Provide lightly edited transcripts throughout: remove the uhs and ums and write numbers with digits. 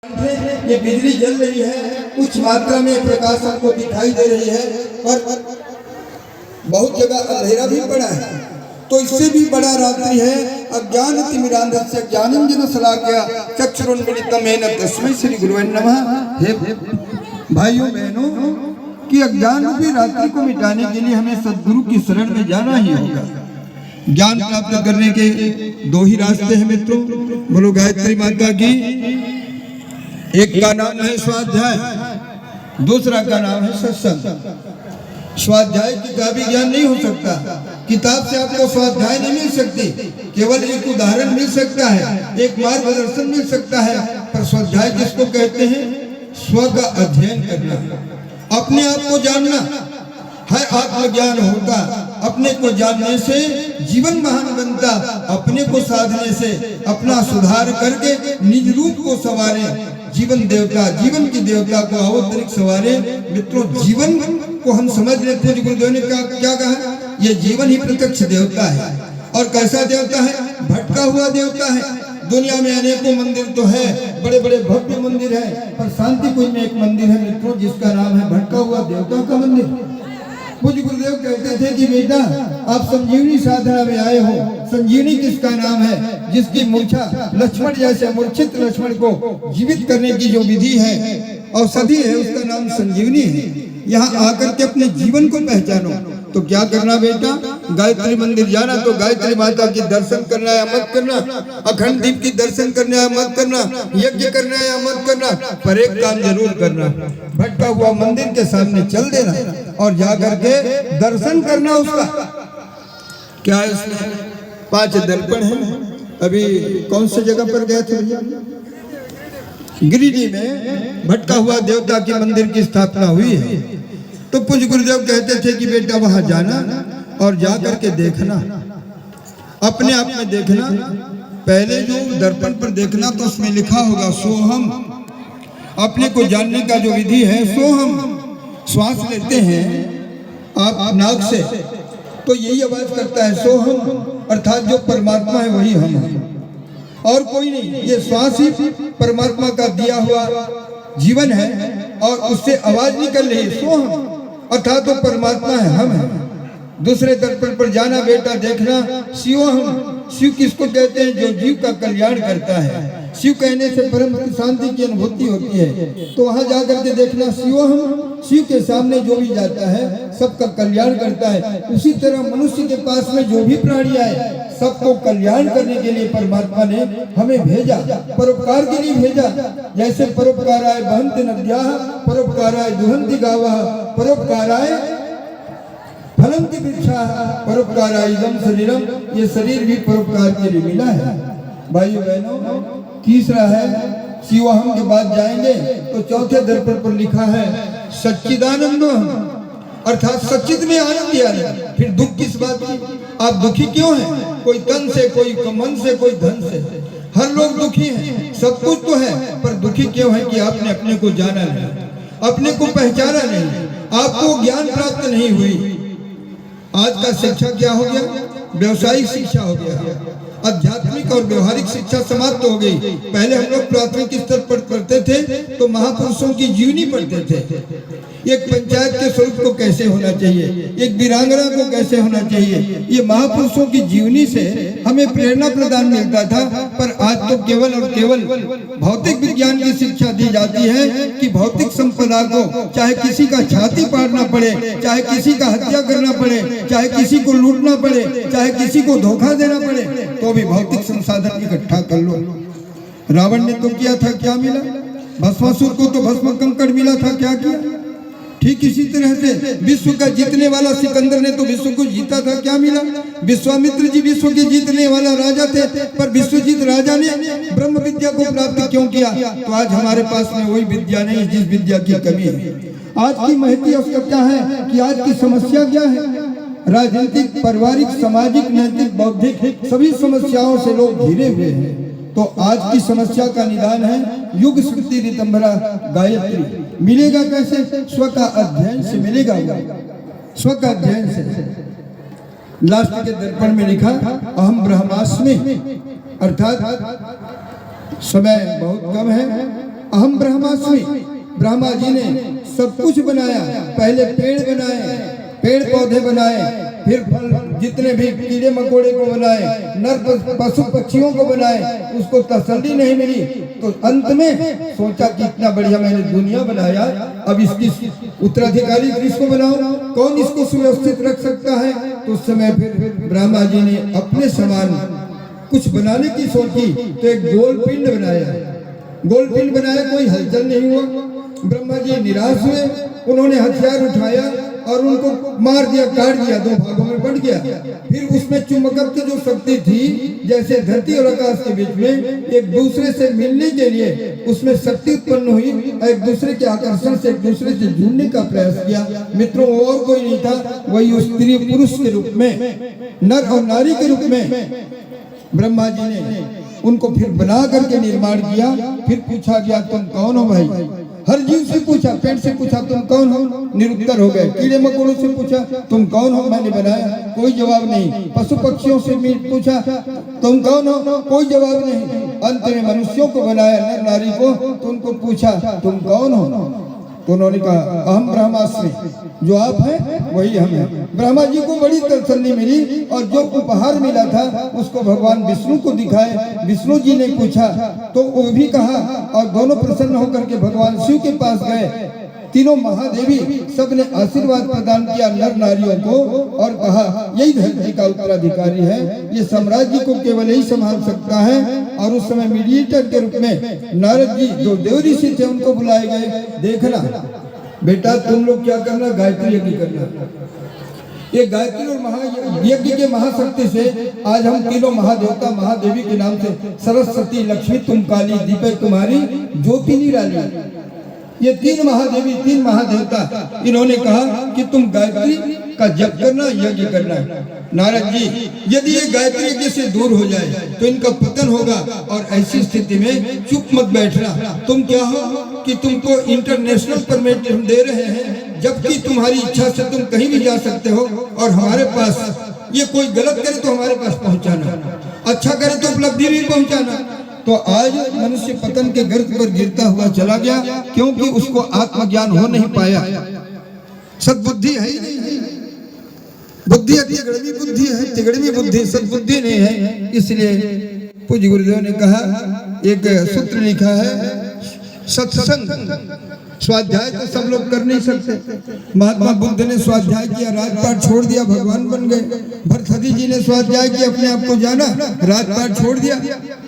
ये बिजली जल रही है, कुछ मात्रा में प्रकाश आपको दिखाई दे रही है, पर बहुत जगह अंधेरा भी पड़ा है। तो इससे भी बड़ा रात्रि है। अज्ञान तिमिरांधस्य ज्ञानंजन शलाकया चक्षुरुन्मीलितं येन तस्मै श्री गुरुवे नमः। हे भाइयों बहनों, कि अज्ञान रूपी रात्रि को मिटाने के लिए हमें सद्गुरु की शरण में जाना ही होगा। ज्ञान प्राप्त करने के दो ही रास्ते हैं मित्रों, बोलो गायत्री माता की। एक का नाम है स्वाध्याय, दूसरा का नाम है सत्संग। स्वाध्याय किताबी ज्ञान नहीं हो सकता, किताब से आपको स्वाध्याय नहीं मिल सकती, केवल एक उदाहरण मिल सकता है, एक मार्गदर्शन मिल सकता है। पर स्वाध्याय किसको कहते हैं? स्व का अध्ययन करना, अपने आप को जानना है। आत्मज्ञान होता, अपने को जानने से जीवन महान बनता, अपने को साधने से अपना सुधार करके निज रूप को संवारे। जीवन देवता, जीवन की देवता को अवतरिक सवारे। मित्रों, जीवन को हम समझ लेते हैं, गुरुदेव ने क्या कहा, ये जीवन ही प्रत्यक्ष देवता है। और कैसा देवता है? भटका हुआ देवता है। दुनिया में अनेकों मंदिर तो है, बड़े बड़े भव्य मंदिर है, पर शांति कुंज में एक मंदिर है मित्रों, जिसका नाम है भटका हुआ देवता का मंदिर। पूज्य गुरुदेव कहते थे कि बेटा, आप संजीवनी साधना में आए हो। संजीवनी किसका नाम है? जिसकी मूर्छा लक्ष्मण जैसे मूर्छित लक्ष्मण को जीवित करने की जो विधि है, औषधि है, उसका नाम संजीवनी है। यहाँ आकर के अपने जीवन को पहचानो। तो क्या करना बेटा? गायत्री मंदिर जाना, तो गायत्री माता की दर्शन करना है, मत करना। अखंड दीप की दर्शन करना है, मत करना। यज्ञ करना है, मत करना। पर एक काम जरूर करना, भटका हुआ मंदिर के सामने चल देना और जाकर के दर्शन करना उसका। क्या है इसमें? 5 दर्पण है। अभी कौन सी जगह पर गए थे भैया? गिरिडीह में भटका हुआ देवता के मंदिर की स्थापना हुई है। तो पूज्य गुरुदेव कहते थे कि बेटा वहां जाना और जाकर के देखना, अपने आप में देखना। पहले जो दर्पण पर देखना, तो उसमें लिखा होगा सोहम। अपने को जानने का जो विधि है सोहम। श्वास लेते हैं आप नाक से, तो यही आवाज करता है सोहम, अर्थात जो परमात्मा है वही हम हैं और कोई नहीं। ये श्वास ही परमात्मा का दिया हुआ जीवन है और उससे आवाज निकल रही है सोहम, अर्थात तो परमात्मा है, हम हैं। दूसरे दर्पण पर जाना बेटा, देखना शिवोहम। शिव किसको कहते हैं? जो जीव का कल्याण करता है। शिव कहने से परम शांति की अनुभूति होती है। तो वहां जाकर के देखना शिवोहम। शिव के सामने जो भी जाता है सबका कल्याण करता है। उसी तरह मनुष्य के पास में जो भी प्राणी आए, सबको कल्याण करने के लिए परमात्मा ने हमें भेजा, परोपकार के लिए भेजा। जैसे परोपकाराय बहन्ति नद्याः, परोपकाराय दुहन्ति गावः, परोपकाराय फलन्ति वृक्षाः, परोपकाराय इदं शरीरम। ये शरीर भी परोपकार के लिए मिला है। भाइयों बहनों, तीसरा है शिवोहम के बाद जाएंगे तो चौथे दर्पण पर लिखा है सच्चिदानंदोहम, अर्थात सच्चिद में आनंद ही आनंद। फिर दुख किस बात की? आप दुखी क्यों हैं? कोई तन से, कोई मन से, कोई धन से। हर लोग दुखी हैं, सब कुछ तो है, पर दुखी क्यों है? कि आपने अपने को जाना नहीं, अपने को पहचाना नहीं, आपको ज्ञान प्राप्त नहीं हुई। आज का शिक्षा क्या हो गया? व्यवसायिक शिक्षा हो गया। आध्यात्मिक और व्यवहारिक शिक्षा समाप्त हो गई। पहले हम लोग प्राथमिक स्तर पर पढ़ते थे तो महापुरुषों की जीवनी पढ़ते थे। एक पंचायत के स्वरूप को कैसे होना चाहिए, एक वीरांगना को कैसे होना चाहिए, ये महापुरुषों की जीवनी से हमें प्रेरणा प्रदान मिलता था। पर आज तो केवल और केवल भौतिक विज्ञान की शिक्षा दी जाती है कि भौतिक संपदा को चाहे किसी का छाती पाड़ना पड़े, चाहे किसी का हत्या करना पड़े, चाहे किसी को लूटना पड़े, चाहे किसी को धोखा देना पड़े, तो भी भौतिक संसाधन इकट्ठा कर लो। रावण ने तो किया था, क्या मिला? भस्मासुर को तो भस्म कंकड़ मिला था, क्या किया? ठीक इसी तरह से विश्व का जीतने वाला सिकंदर ने तो विश्व को जीता था, क्या मिला? विश्वामित्र जी विश्व के जीतने वाला राजा थे, पर विश्वजीत राजा ने ब्रह्म विद्या को प्राप्त क्यों किया? तो आज हमारे पास में वही विद्या नहीं जिस विद्या की कमी है। आज की महती आवश्यकता है कि आज की समस्या क्या है? राजनीतिक, पारिवारिक, सामाजिक, नैतिक, बौद्धिक सभी समस्याओं से लोग घिरे हुए हैं। तो आज की समस्या का निदान है युग स्मृति ऋतंभरा गायत्री। मिलेगा कैसे? स्व का अध्ययन से मिलेगा। स्व का अध्ययन से। लास्ट के दर्पण में लिखा अहम ब्रह्मास्मि, अर्थात समय बहुत कम है, अहम ब्रह्मास्मि, ब्रह्मा जी ने सब कुछ बनाया। पहले पेड़ बनाए, पेड़ पौधे बनाए, फिर फल जितने भी कीड़े मकोड़े को बनाए, नर पशु पक्षियों को बनाए। उसको तसल्ली नहीं मिली तो अंत में सोचा कि इतना बढ़िया मैंने दुनिया बनाया, अब इसकी उत्तराधिकारी किसको बनाऊं, कौन इसको सुव्यवस्थित रख सकता है। तो उस समय फिर ब्रह्मा जी ने अपने समान कुछ बनाने की सोची तो एक गोल पिंड बनाया। गोल पिंड बनाया, कोई हलचल नहीं हुआ। ब्रह्मा जी निराश हुए, उन्होंने हथियार उठाया और उनको मार दिया, काट दिया, दो भागों में बंट गया। फिर उसमें चुंबकत्व की जो शक्ति थी, जैसे धरती और आकाश के बीच में एक दूसरे से मिलने के लिए उसमें शक्ति उत्पन्न हुई, एक दूसरे के आकर्षण से एक दूसरे से जुड़ने का प्रयास किया। मित्रों, और कोई नहीं था, वही उस स्त्री पुरुष के रूप में, नर और नारी के रूप में ब्रह्मा जी ने उनको फिर बना करके निर्माण किया। फिर पूछा गया तुम कौन हो भाई, हर जीव से पूछा, पेड़ से पूछा तुम कौन हो, निरुत्तर हो गए। कीड़े मकोड़ों से पूछा तुम कौन हो, मैंने बनाया, कोई जवाब नहीं। पशु पक्षियों से पूछा तुम कौन हो, कोई जवाब नहीं। अंत में मनुष्यों को बनाया, नर नारी को, तो उनको पूछा तुम कौन हो, तो उन्होंने कहा अहम ब्रह्मास्मि, जो आप हैं वही हम हैं। ब्रह्मा जी को बड़ी तसल्ली मिली और जो उपहार मिला था उसको भगवान विष्णु को दिखाए। विष्णु जी ने पूछा तो वो भी कहा और दोनों प्रसन्न होकर के भगवान शिव के पास गए। तीनों महादेवी सबने आशीर्वाद प्रदान किया नर नारियों को और कहा यही धरती का उत्तराधिकारी है, ये साम्राज्य को केवल यही संभाल सकता है। और उस समय मीडिएटर के रूप में नारद जी जो देव ऋषि थे उनको बुलाए गए। देखना बेटा, तुम लोग क्या करना, गायत्री यज्ञ करना। ये गायत्री और महायज्ञ के महाशक्ति से आज हम तीनों महादेवता महादेवी के नाम से सरस्वती, लक्ष्मी तुम काली, दीपक तुम्हारी, ज्योति निराली, ये तीन महादेवी तीन महादेवता, इन्होंने कहा कि तुम गायत्री का जप करना, यज्ञ करना। नारद जी, यदि ये गायत्री यज्ञ से दूर हो जाए तो इनका पतन होगा, और ऐसी स्थिति में चुप मत बैठना। तुम क्या हो कि तुमको इंटरनेशनल परमिट हम दे रहे हैं, जबकि तुम्हारी इच्छा से तुम कहीं भी जा सकते हो, और हमारे पास ये कोई गलत करे तो हमारे पास पहुंचाना, अच्छा करे तो उपलब्धि भी पहुंचाना। तो आज मनुष्य पतन के गर्त पर गिरता हुआ चला गया, क्योंकि उसको आत्मज्ञान हो नहीं पाया। सद्बुद्धि है ही नहीं, बुद्धि तिगड़मी बुद्धि है, तिगड़मी बुद्धि सद्बुद्धि नहीं है। इसलिए पूज्य गुरुदेव ने कहा, एक सूत्र लिखा है, सत्संग स्वाध्याय तो सब लोग कर नहीं सकते। महात्मा बुद्ध ने स्वाध्याय किया, राजपाट छोड़ दिया, भगवान बन गए। भरथरी जी ने स्वाध्याय किया, अपने आप को जाना, राजपाट छोड़ दिया।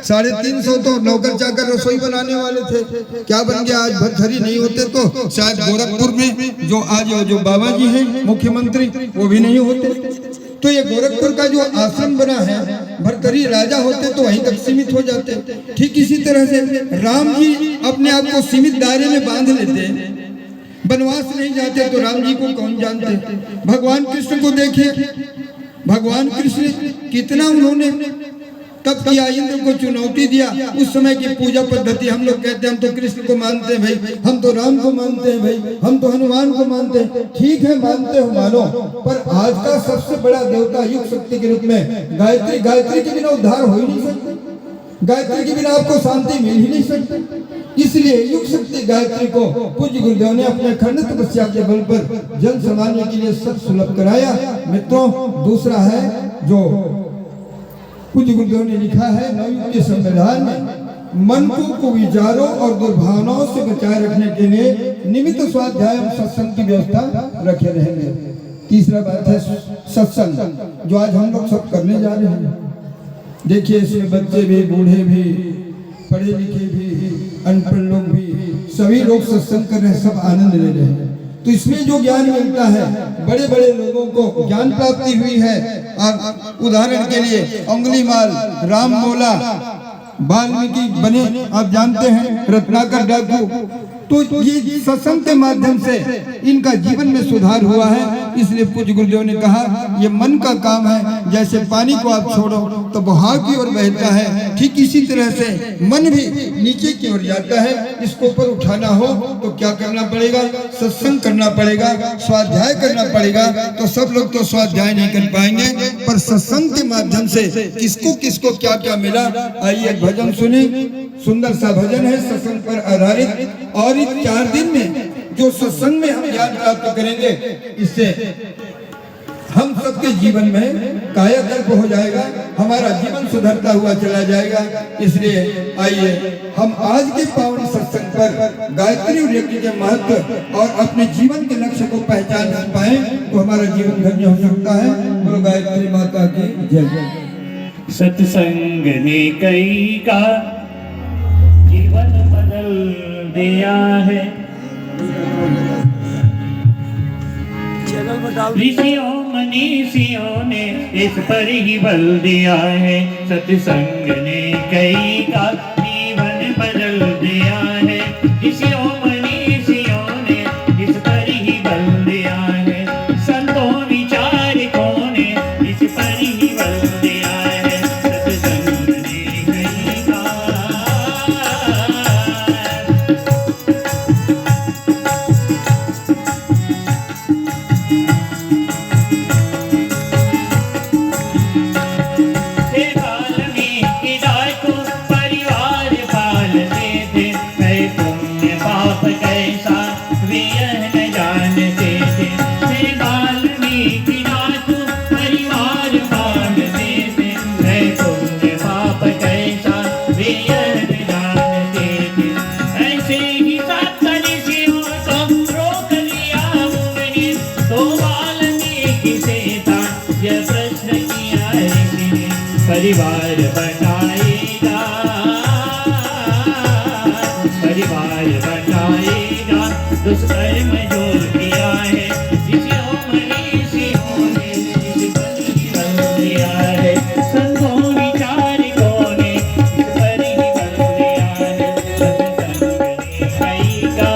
350 तो नौकर चाकर रसोई बनाने वाले थे, क्या बन गया। आज भरथरी नहीं होते तो शायद गोरखपुर में जो आज जो बाबा जी हैं मुख्यमंत्री, वो भी नहीं होते। तो ये गोरखपुर का जो आश्रम बना है, भरथरी राजा होते तो वहीं तक सीमित हो जाते। ठीक इसी तरह से राम जी अपने आप को सीमित दायरे में बांध लेते, वनवास नहीं जाते तो राम जी को कौन जानते। भगवान कृष्ण को देखिए, भगवान कृष्ण कितना उन्होंने तब किया, इंद्र को चुनौती दिया। उस समय की पूजा पद्धति, हम लोग कहते हैं हम तो कृष्ण को मानते हैं भाई, हम तो राम को मानते हैं भाई, हम तो हनुमान को मानते हैं। ठीक है, मानते हो मानो, पर आज का सबसे बड़ा देवता युग शक्ति के रूप में गायत्री, गायत्री के बिना उद्धार हो ही नहीं सकते, गायत्री के बिना आपको शांति मिल ही नहीं सकती। इसलिए युग शक्ति गायत्री को पूज्य गुरुदेव ने अपने अखंड तपस्या के बल पर जन सामान्य के लिए सब सुलभ कराया। मित्रों, दूसरा है जो पूज्य गुरुदेव ने लिखा है नवयुग के संविधान में, मन को कुविचारों और दुर्भावनाओं से बचाए रखने के लिए निमित्त स्वाध्याय और सत्संग की व्यवस्था रखे रहेंगे। तीसरा बात है सत्संग, जो आज हम लोग सब करने जा रहे हैं। देखिए, इसमें बच्चे भी, बूढ़े भी, पढ़े लिखे भी, अनपढ़ लोग भी, सभी लोग सत्संग कर रहे हैं, सब आनंद ले रहे हैं। तो इसमें जो ज्ञान मिलता है, बड़े बड़े लोगों को ज्ञान प्राप्ति हुई है। उदाहरण के लिए अंगुलीमाल, राम मोला, वाल्मीकि बने, आप जानते हैं, रत्नाकर डाकू। तो ये सत्संग के माध्यम से इनका जीवन में सुधार हुआ है। इसलिए पूज्य गुरुदेव ने कहा, ये मन का काम है, जैसे पानी को आप छोड़ो तो बहाव की ओर बहता है, ठीक इसी तरह से मन भी नीचे की ओर जाता है। इसको ऊपर उठाना हो तो क्या करना पड़ेगा, सत्संग करना पड़ेगा, स्वाध्याय करना पड़ेगा। तो सब लोग तो स्वाध्याय नहीं कर पाएंगे, पर सत्संग के माध्यम से किसको किसको क्या क्या मिला। आइए भजन सुने। सुंदर सा भजन है सत्संग पर आधारित। और इस 4 दिन में जो सत्संग में हम ज्ञान प्राप्त करेंगे, इससे हम सबके जीवन में कायाकल्प हो जाएगा, हमारा जीवन सुधरता हुआ चला जाएगा। इसलिए आइए हम आज के पावन सत्संग पर गायत्री यज्ञ के महत्व और अपने जीवन के लक्ष्य को पहचान पाए तो हमारा जीवन धन्य हो सकता है। बोलो गायत्री माता की जय। सत्संग ने कई का जीवन बदल दिया है, ऋषियों मनीषियों ने इस पर ही बल दिया है। सत्संग ने कई का जीवन बदल दिया है, ऋषियों मनीषियों ने इस पर ही बल दिया है। संतों विचारकों ने इस पर ही बल दिया है। सत्संग ने कई का परिवार बनाएगा, परिवार बनाएगा, दुष्कर्म जो किया है ऋषियों मनीषियों ने इस पर ही बल दिया है। संतों विचारकों ने इस पर ही बल दिया है। सत्संग ने कई का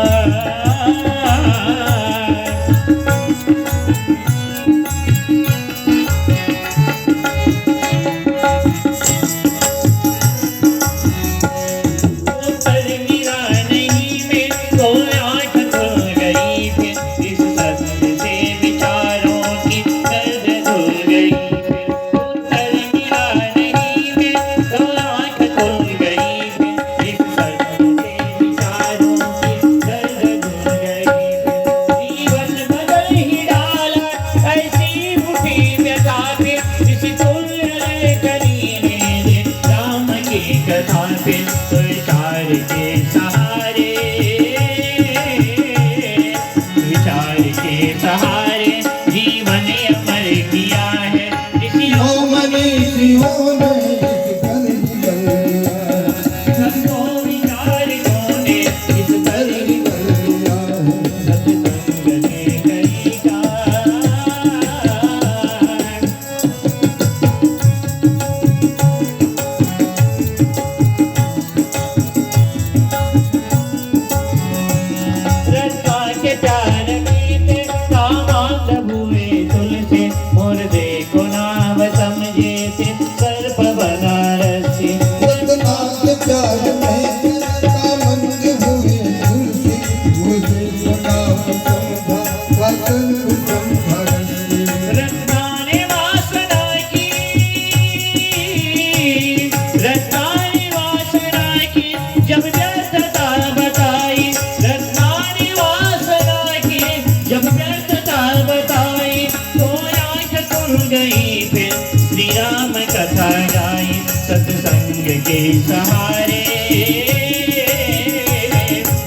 के सहारे,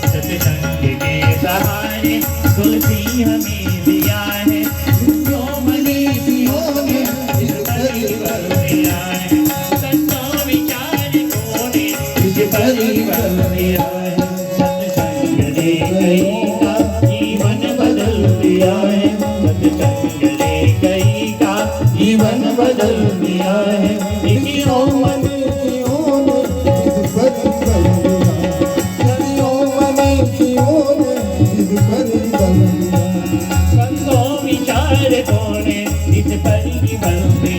सत्संग के सहारे तुलसी हमें दिया है। ऋषियों मनीषियों ने इस पर ही बल दिया है। संतों विचारकों ने इस पर ही बल दिया है। सत्संग ने कई का जीवन बदल दिया है। सत्संग ने कई का जीवन बदल दिया है। ऋषियों संतों विचारकों ने इस पर ही बल दिया।